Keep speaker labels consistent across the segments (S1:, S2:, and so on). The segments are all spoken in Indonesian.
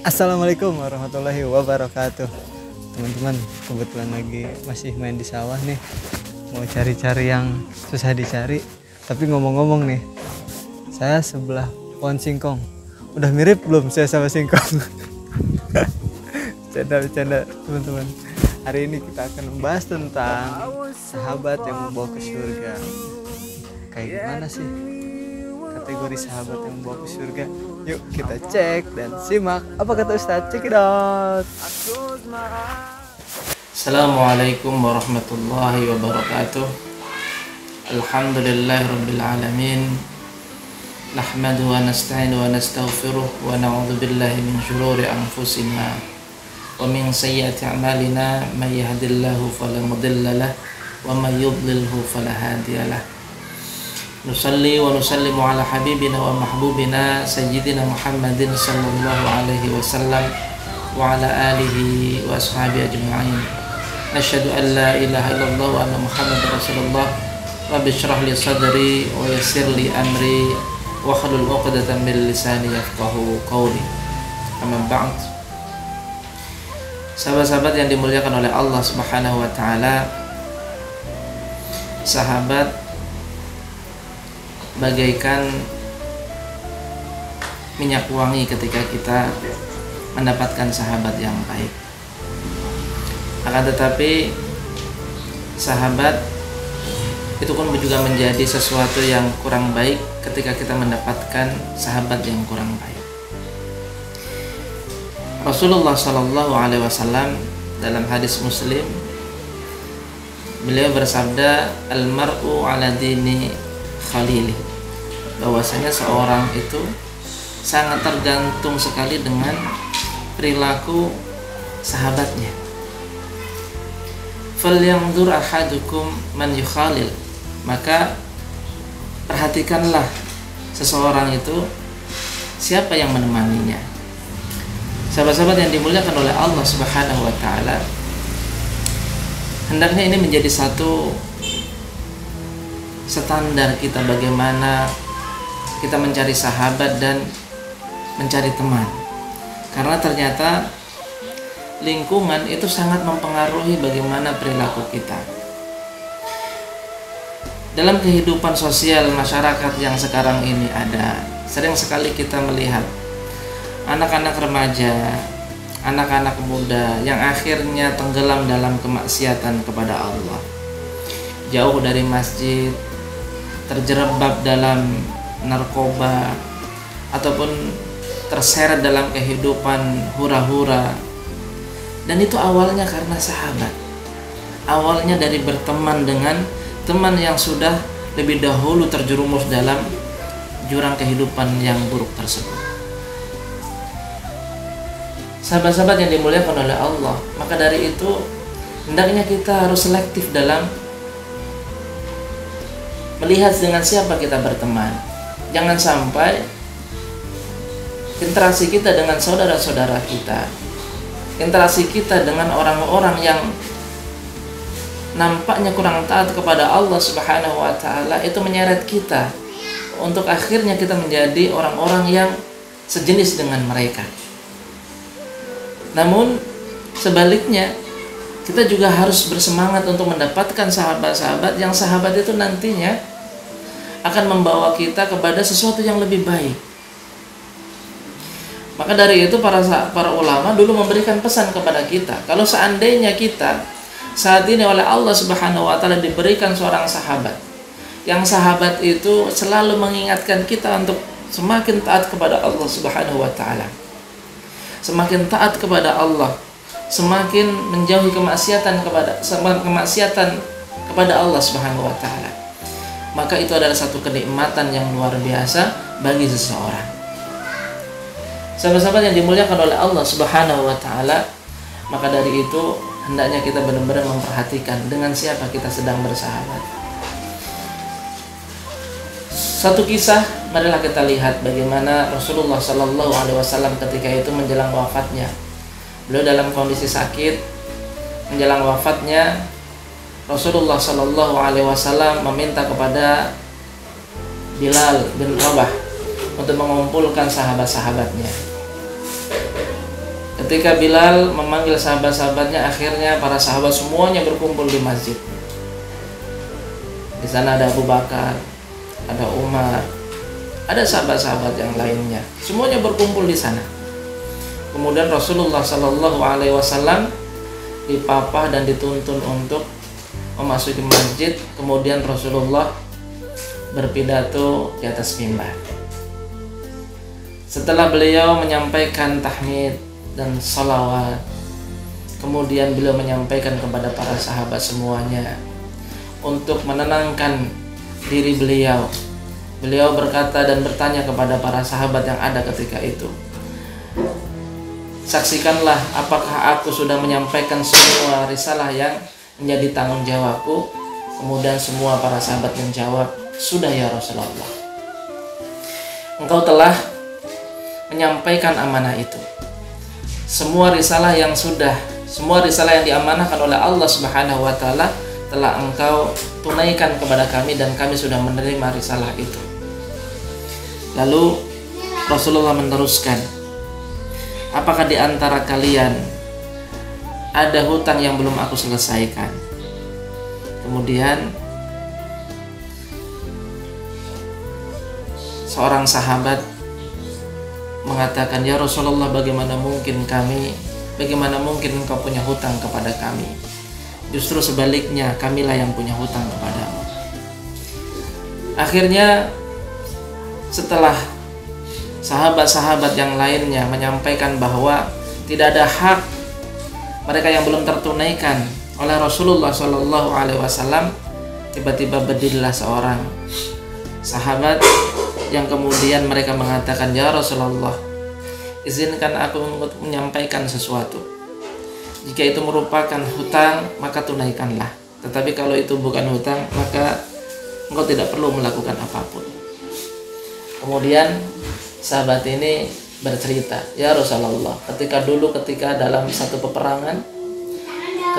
S1: Assalamualaikum warahmatullahi wabarakatuh. Teman-teman, kebetulan lagi masih main di sawah nih. Mau cari-cari yang susah dicari. Tapi ngomong-ngomong nih, saya sebelah pohon singkong. Udah mirip belum saya sama singkong? Bercanda teman-teman. Hari ini kita akan membahas tentang sahabat yang membawa ke surga. Kayak gimana sih kategori sahabat yang membawa ke surga? Yuk kita cek dan simak apa kata Ustadz. Check it out.
S2: Assalamualaikum warahmatullahi wabarakatuh. Alhamdulillahirabbil alamin. Nahmaduhu wa nasta'inu wa nastaghfiruh wa na'udzu billahi min shururi anfusina wa min sayyiati a'malina. May yahdihillahu fala mudilla lahu wa may yudlilhu fala hadiya lahu. Nusalli wa nusallimu ala habibina wa mahbubina sayyidina Muhammadin sallallahu alaihi wasallam wa ala alihi wa ashabihi ajma'in. Asyhadu an la ilaha illallah wa anna Muhammadar Rasulullah. Rabbi shrah li sadri wa yassir li amri wa hlul 'uqdatam min lisani yafqahu qawli. Amma ba'd. Sahabat-sahabat yang dimuliakan oleh Allah Subhanahu wa taala, sahabat bagaikan minyak wangi ketika kita mendapatkan sahabat yang baik. Akan tetapi sahabat itu pun juga menjadi sesuatu yang kurang baik ketika kita mendapatkan sahabat yang kurang baik. Rasulullah Shallallahu Alaihi Wasallam dalam hadis Muslim, beliau bersabda, "Al-mar'u ala dini khalili." Bahwasanya seorang itu sangat tergantung sekali dengan perilaku sahabatnya. Falyanzur ahadukum man yukhalil. Maka perhatikanlah seseorang itu siapa yang menemaninya. Sahabat-sahabat yang dimuliakan oleh Allah Subhanahu wa taala, hendaknya ini menjadi satu standar kita bagaimana kita mencari sahabat dan mencari teman. Karena ternyata lingkungan itu sangat mempengaruhi bagaimana perilaku kita. Dalam kehidupan sosial masyarakat yang sekarang ini ada, sering sekali kita melihat anak-anak remaja, anak-anak muda yang akhirnya tenggelam dalam kemaksiatan kepada Allah. Jauh dari masjid, terjerembab dalam narkoba, ataupun terseret dalam kehidupan hura-hura. Dan itu awalnya karena sahabat. Awalnya dari berteman dengan teman yang sudah lebih dahulu terjerumus dalam jurang kehidupan yang buruk tersebut. Sahabat-sahabat yang dimuliakan oleh Allah, maka dari itu hendaknya kita harus selektif dalam melihat dengan siapa kita berteman. Jangan sampai interaksi kita dengan saudara-saudara kita, interaksi kita dengan orang-orang yang nampaknya kurang taat kepada Allah Subhanahu wa taala itu menyeret kita untuk akhirnya kita menjadi orang-orang yang sejenis dengan mereka. Namun sebaliknya, kita juga harus bersemangat untuk mendapatkan sahabat-sahabat yang sahabat itu nantinya akan membawa kita kepada sesuatu yang lebih baik. Maka dari itu para ulama dulu memberikan pesan kepada kita, kalau seandainya kita saat ini oleh Allah Subhanahu wa taala diberikan seorang sahabat, yang sahabat itu selalu mengingatkan kita untuk semakin taat kepada Allah Subhanahu wa taala. Semakin taat kepada Allah, semakin menjauhi kemaksiatan kepada Allah Subhanahu wa taala. Maka itu adalah satu kenikmatan yang luar biasa bagi seseorang. Sahabat-sahabat yang dimuliakan oleh Allah Subhanahu wa taala, maka dari itu hendaknya kita benar-benar memperhatikan dengan siapa kita sedang bersahabat. Satu kisah, marilah kita lihat bagaimana Rasulullah Sallallahu Alaihi Wasallam ketika itu menjelang wafatnya. Beliau dalam kondisi sakit, menjelang wafatnya Rasulullah Sallallahu Alaihi Wasallam meminta kepada Bilal bin Rabah untuk mengumpulkan sahabat-sahabatnya. Ketika Bilal memanggil sahabat-sahabatnya, akhirnya para sahabat semuanya berkumpul di masjid. Di sana ada Abu Bakar, ada Umar, ada sahabat-sahabat yang lainnya. Semuanya berkumpul di sana. Kemudian Rasulullah Shallallahu Alaihi Wasallam dipapah dan dituntun untuk memasuki masjid. Kemudian Rasulullah berpidato di atas mimbar. Setelah beliau menyampaikan tahmid dan salawat, kemudian beliau menyampaikan kepada para sahabat semuanya untuk menenangkan diri beliau. Beliau berkata dan bertanya kepada para sahabat yang ada ketika itu, saksikanlah apakah aku sudah menyampaikan semua risalah yang menjadi tanggung jawabku. Kemudian semua para sahabat menjawab, sudah ya Rasulullah, engkau telah menyampaikan amanah itu. Semua risalah yang diamanahkan oleh Allah Subhanahu wa taala telah engkau tunaikan kepada kami dan kami sudah menerima risalah itu. Lalu Rasulullah meneruskan, apakah di antara kalian ada hutang yang belum aku selesaikan? Kemudian seorang sahabat mengatakan, ya Rasulullah, bagaimana mungkin engkau punya hutang kepada kami? Justru sebaliknya, kamilah yang punya hutang kepadamu. Akhirnya setelah sahabat-sahabat yang lainnya menyampaikan bahwa tidak ada hak mereka yang belum tertunaikan oleh Rasulullah Shallallahu Alaihi Wasallam, tiba-tiba berdirilah seorang sahabat yang kemudian mereka mengatakan, ya Rasulullah, izinkan aku untuk menyampaikan sesuatu. Jika itu merupakan hutang, maka tunaikanlah. Tetapi kalau itu bukan hutang, maka engkau tidak perlu melakukan apapun. Kemudian sahabat ini bercerita, ya Rasulullah, ketika dalam satu peperangan,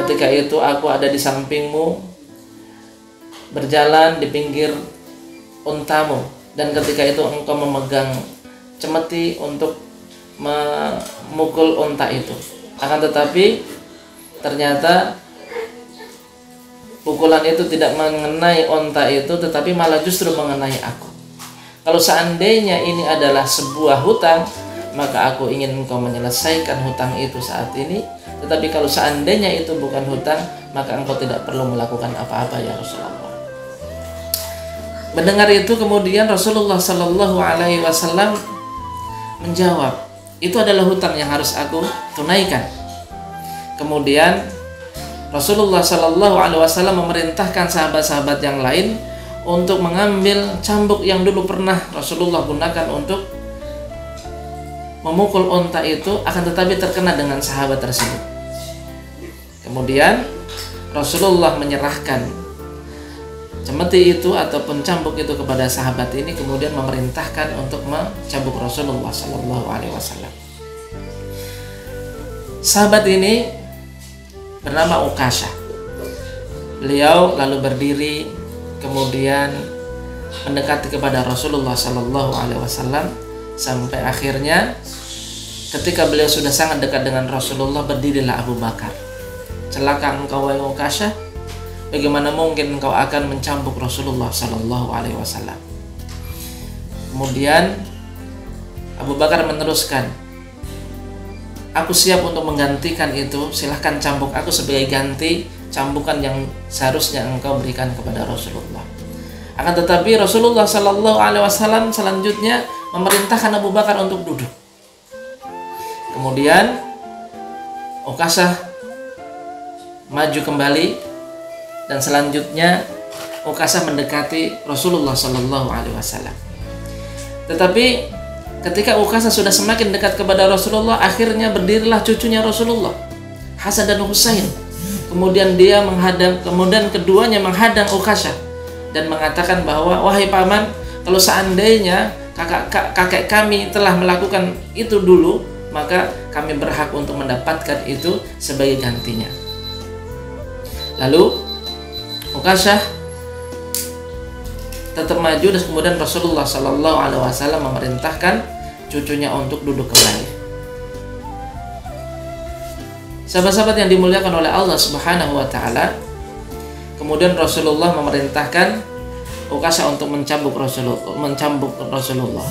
S2: ketika itu aku ada di sampingmu, berjalan di pinggir untamu, dan ketika itu engkau memegang cemeti untuk memukul unta itu. Akan tetapi ternyata pukulan itu tidak mengenai unta itu, tetapi malah justru mengenai aku. Kalau seandainya ini adalah sebuah hutang, maka aku ingin engkau menyelesaikan hutang itu saat ini. Tetapi kalau seandainya itu bukan hutang, maka engkau tidak perlu melakukan apa-apa ya Rasulullah. Mendengar itu kemudian Rasulullah Shallallahu Alaihi Wasallam menjawab, itu adalah hutang yang harus aku tunaikan. Kemudian Rasulullah Shallallahu Alaihi Wasallam memerintahkan sahabat-sahabat yang lain untuk mengambil cambuk yang dulu pernah Rasulullah gunakan untuk memukul unta itu, akan tetapi terkena dengan sahabat tersebut. Kemudian Rasulullah menyerahkan cemeti itu ataupun cambuk itu kepada sahabat ini, kemudian memerintahkan untuk mencambuk Rasulullah Shallallahu Alaihi Wasallam. Sahabat ini bernama Ukashah. Beliau lalu berdiri, kemudian mendekati kepada Rasulullah Shallallahu Alaihi Wasallam sampai akhirnya ketika beliau sudah sangat dekat dengan Rasulullah, berdirilah Abu Bakar. Celaka engkau wahai Ukashah, bagaimana mungkin engkau akan mencambuk Rasulullah Shallallahu Alaihi Wasallam? Kemudian Abu Bakar meneruskan, aku siap untuk menggantikan itu, silahkan cambuk aku sebagai ganti cambukan yang seharusnya engkau berikan kepada Rasulullah. Akan tetapi Rasulullah Shallallahu Alaihi Wasallam selanjutnya memerintahkan Abu Bakar untuk duduk. Kemudian Ukashah maju kembali dan selanjutnya Ukashah mendekati Rasulullah Shallallahu Alaihi Wasallam. Tetapi ketika Ukashah sudah semakin dekat kepada Rasulullah, akhirnya berdirilah cucunya Rasulullah, Hasan dan Husain. Kemudian kemudian keduanya menghadang Ukashah dan mengatakan bahwa, wahai paman, kalau seandainya kakek kami telah melakukan itu dulu, maka kami berhak untuk mendapatkan itu sebagai gantinya. Lalu Ukashah tetap maju dan kemudian Rasulullah Shallallahu Alaihi Wasallam memerintahkan cucunya untuk duduk kembali. Sahabat-sahabat yang dimuliakan oleh Allah Subhanahu wa taala, kemudian Rasulullah memerintahkan Ukasha untuk mencambuk Rasulullah.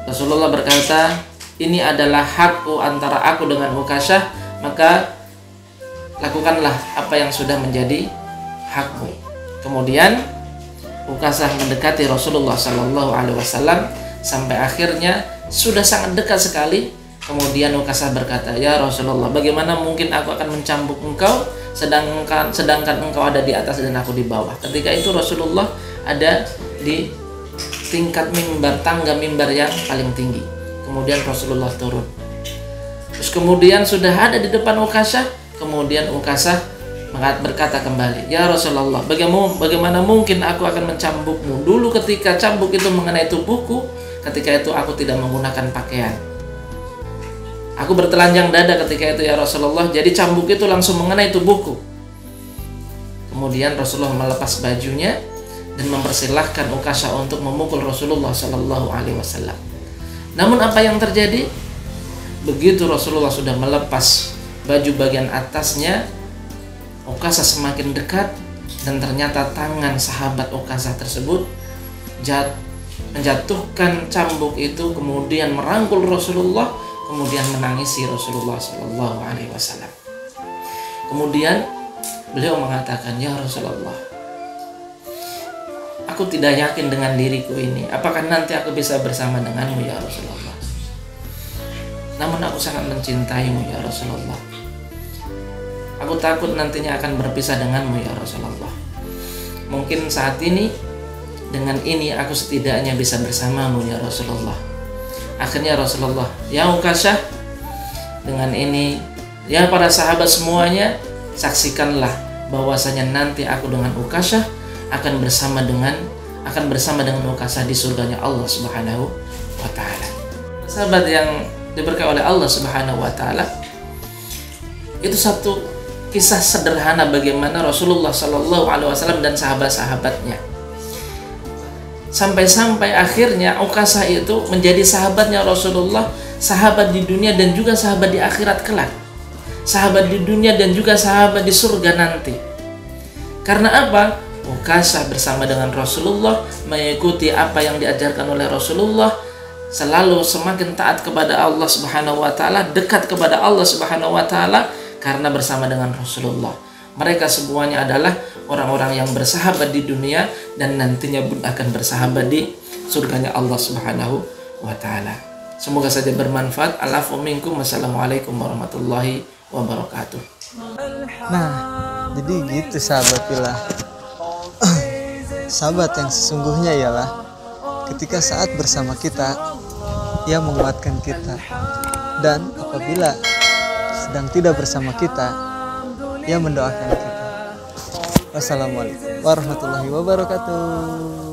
S2: Rasulullah berkata, "Ini adalah hakku antara aku dengan Ukasha, maka lakukanlah apa yang sudah menjadi hakmu." Kemudian Ukasha mendekati Rasulullah Sallallahu Alaihi Wasallam sampai akhirnya sudah sangat dekat sekali. Kemudian Ukasha berkata, "Ya Rasulullah, bagaimana mungkin aku akan mencambuk engkau sedangkan engkau ada di atas dan aku di bawah?" Ketika itu Rasulullah ada di tingkat tangga mimbar yang paling tinggi. Kemudian Rasulullah turun. Terus kemudian sudah ada di depan Ukasha. Kemudian Ukasha berkata kembali, "Ya Rasulullah, bagaimana mungkin aku akan mencambukmu? Dulu ketika cambuk itu mengenai tubuhku, ketika itu aku tidak menggunakan pakaian. Aku bertelanjang dada ketika itu ya Rasulullah, jadi cambuk itu langsung mengenai tubuhku." Kemudian Rasulullah melepas bajunya dan mempersilahkan Ukasha untuk memukul Rasulullah Sallallahu Alaihi Wasallam. Namun apa yang terjadi? Begitu Rasulullah sudah melepas baju bagian atasnya, Ukasha semakin dekat dan ternyata tangan sahabat Ukasha tersebut menjatuhkan cambuk itu, kemudian merangkul Rasulullah, kemudian menangisi Rasulullah Sallallahu Alaihi Wasallam. Kemudian beliau mengatakan, "Ya Rasulullah, aku tidak yakin dengan diriku ini. Apakah nanti aku bisa bersama denganmu ya Rasulullah? Namun aku sangat mencintaimu ya Rasulullah. Aku takut nantinya akan berpisah denganmu ya Rasulullah. Mungkin saat ini, dengan ini aku setidaknya bisa bersamamu ya Rasulullah." Akhirnya Rasulullah, "Ya Ukasha, dengan ini ya para sahabat semuanya, saksikanlah bahwasanya nanti aku dengan Ukasha akan bersama dengan Ukasha di surganya Allah Subhanahu wa taala." Sahabat yang diberkahi oleh Allah Subhanahu wa taala, itu satu kisah sederhana bagaimana Rasulullah Sallallahu Alaihi Wasallam dan sahabat-sahabatnya. Sampai-sampai akhirnya Ukasha itu menjadi sahabatnya Rasulullah, sahabat di dunia dan juga sahabat di akhirat kelak. Sahabat di dunia dan juga sahabat di surga nanti. Karena apa? Ukasha bersama dengan Rasulullah, mengikuti apa yang diajarkan oleh Rasulullah, selalu semakin taat kepada Allah Subhanahu wa taala, dekat kepada Allah Subhanahu wa taala karena bersama dengan Rasulullah. Mereka semuanya adalah orang-orang yang bersahabat di dunia dan nantinya pun akan bersahabat di surganya Allah Subhanahu wa taala. Semoga saja bermanfaat. Alafu minkum. Wassalamualaikum warahmatullahi wabarakatuh.
S1: Nah, jadi gitu sahabat Pillah. Sahabat yang sesungguhnya ialah ketika saat bersama kita, ia menguatkan kita, dan apabila sedang tidak bersama kita, ia mendoakan kita. Wassalamualaikum warahmatullahi wabarakatuh.